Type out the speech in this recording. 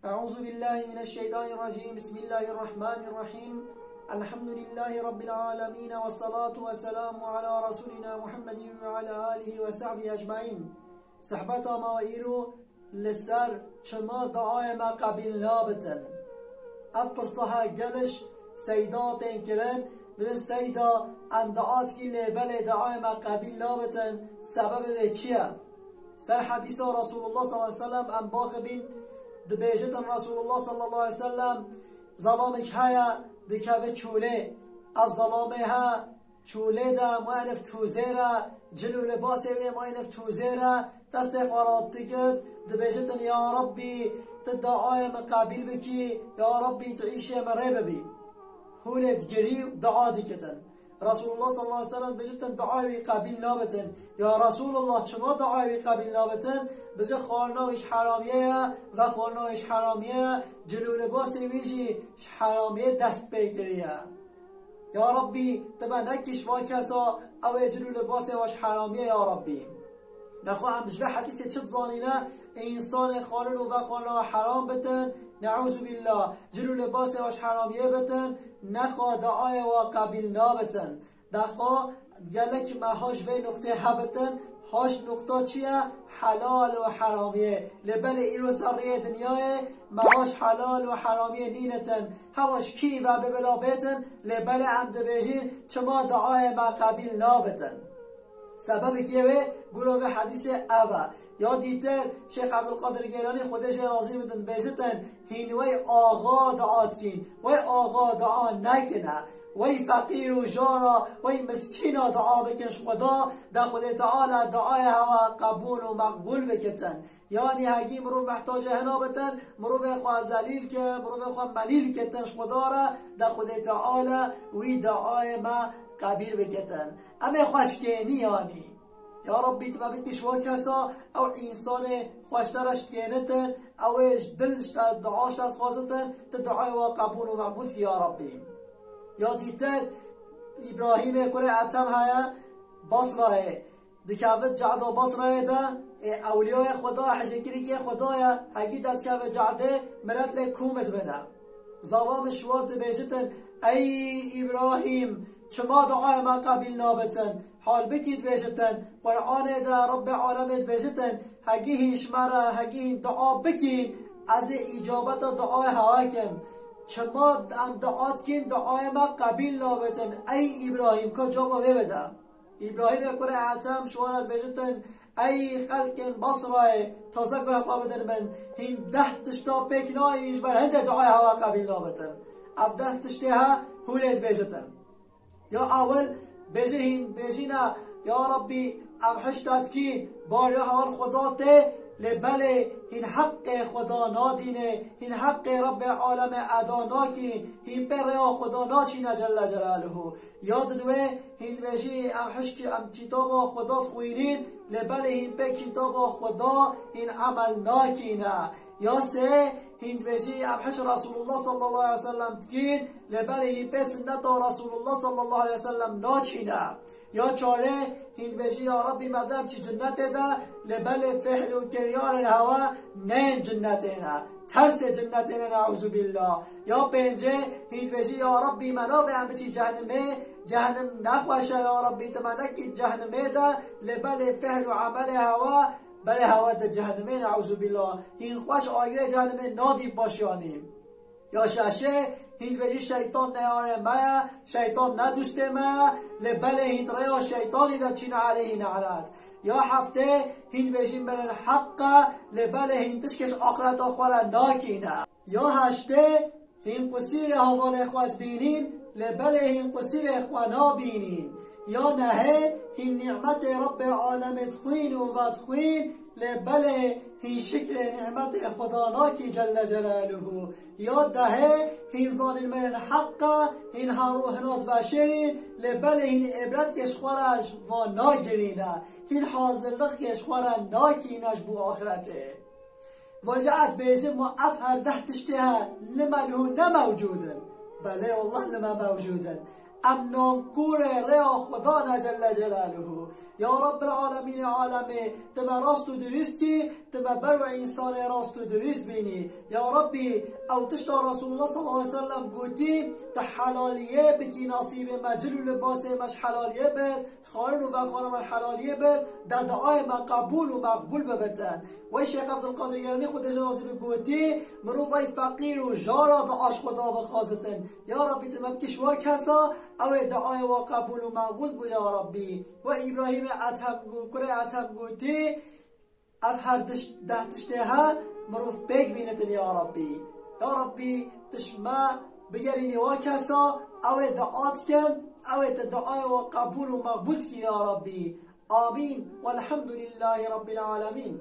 أعوذ بالله من الشيطان الرجيم. بسم الله الرحمن الرحيم. الحمد لله رب العالمين والصلاة والسلام على رسولنا محمد وعلى آله وصحبه أجمعين. صحبتا ما وإيرو لسر چما دعای ما قبیل نابتن اف پرسها گلش سیدات انکرن به سیدا اندعات کی لبل دعای ما قبیل نابتن سبب ده چیه؟ سر حدیث رسول الله صلی الله علیه وسلم ام باخبین دبیجتن رسول الله صلی الله علیه وسلم ظلامک هیا دکاوه چوله اف ظلامه ها چوله دا معنف توزیره جلو لباسه و معنف توزیره دست اخوارات دیگد دبیجتن یا ربی تدعای مقابل بکی یا ربی تعیشی مره ببی هولد گری دعا دیگتن رسول الله صلی الله علیه وسلم بجتن دعای قابل نابتن یا رسول الله چما دعای قابل نابتن بجه خورناوش حرامیه و خورناوش حرامیه جلو لباس ویجی حرامیه دست بگیریه یا ربی تبا نکش با کسا او جلو لباس واش حرامیه یا ربی نخواهم بجوه حدیث چت زانینه انسان خالل و خالنا حرام بتن نعوذ بالله جلو لباس واش حرامیه بتن نخوا دعای و قبیل نابتن نخوا گلک ما هاش و نقطه هبتن هاش نقطه چیه حلال و حرامیه لبل ایرو سریه دنیای ما هاش حلال و حرامیه نینتن هواش کی و ببلا بیتن لبل عمد بیجین چما دعای ما قبیل نابتن سبب کیه گروه به حدیث اوه یا دیتر شیخ عبدالقادر گیلانی خودش راضی بودن بیشتن هینوی آغا دعات کین وی آغا دعا نکنه وی فقیر و جارا وی مسکین دعا بکنش خدا در خود تعالی دعای هوا قبول و مقبول بکتن یعنی هگی مرو محتاج هنا بتن مرو خواه زلیل که مرو خواه ملیل کتنش خدا را در خود تعالی وی دعای ما قبیل بکتن اما خوشگینی یعنی یا ربی تو ببینی شوا کسا او انسان خوشترش گینتن اوش دلش دعاش خوازتن تا دعای و قبول و مقبول یا ربی یا دیتر ابراهیم کره عتم هیا بصره دکاوت جعد و بصره ده اولیای خدا حشکری که خدایا هگی داد که جعده مرد لکومت بنا ظلام شوات بیجتن ای ابراهیم چما دعای ما قبیل نابتن حال بکید بیشتن قرآن در رب عالمت بیشتن هگی هیش مرا هگی دعا بکین از اجابت دعای هوا کن چما دعات کن دعای ما قبیل نابتن ای ابراهیم که جواب بده ابراهیم کره عتم شوارد بیشتن ای خلقن بصره تازه گوه قابدن من هین 10 تشتا پکنایش بر هنده دعای هوا قبیل نابتن اف 10 تشتی ها هولید بیشتن یا اول بجینا یا ربی ام حشتات کین بار یا حوال خدا ته لبله این حق خدا نادینه این حق رب عالم ادا ناکین این پر یا خدا ناچینه جل جلاله یاد دوه این بجی ام حشکی ام کتاب خدا خوینین لبله این به کتاب خدا این عمل ناکینه یا سه هند بجی ابحش رسول الله صلی الله علیه وسلم تکین لبره به سنت رسول الله صلی الله علیه وسلم ناچینه یا چاره هند بجی یا ربی مدام چی جنت ده لبل فحل و کریار هوا نه جنت نه ترس جنت نه نعوذ بالله یا پنجه هند بجی یا ربی منو به هم چی جهنم نخوشه یا ربی تمنکی جهنمه ده لبل فحل و عمل هوا برای هوا در جهنمه نعوذ بالله این خوش آگره جهنمه نادی باشیانیم یا ششه هیچ بجی شیطان نیاره میا شیطان ندوسته میا لبله هیچ ریا شیطانی در چین علیه نعرد یا هفته هیچ بجی برن حقا لبله هیچ تشکش آخرت آخواره ناکینه یا هشته هین قصیر حوال اخوات بینین لبله هین قصیر اخوانا بینین یا نهه هین نعمت رب عالمت خوین و وقت خوین لبله هین شکر نعمت خدا ناکی جل جلاله یا دهه هین زان المرن حقا هین هاروهنات و شیرین لبله هین عبرت کشخورش و ناگرینه هین حاضرلق کشخورش ناکینش بو آخرته وجعت بیجه ما افهر 10 تشتها لمن هو نموجودن بله والله لما موجودن ام نامکور ریا خدا جل جلاله یا رب العالمین عالمه تما راست و درست کی تما برو انسان راست و درست بینی یا ربی او تشتا رسول الله صلی الله علیه وسلم گوتی تحلالیه بکی نصیب مجل و لباس مش حلالیه بد خارن و خانم حلالیه بد در دعای ما قبول و مقبول ببتن و شیخ عبدالقادر یعنی خود اجازه گوتی مروفای فقیر و جارا دعاش خدا بخواستن یا ربی تما بکشوا کسا او دعای و قبول و مقبول بو یا ربی و ابراهیم اتهم گوتی اف هر ده تشتها مروف بیگ بینتن یا ربی تشما بگرینی و کسا او دعات کن او دعای و قبول و مقبول کی یا ربی آمین والحمد لله رب العالمین.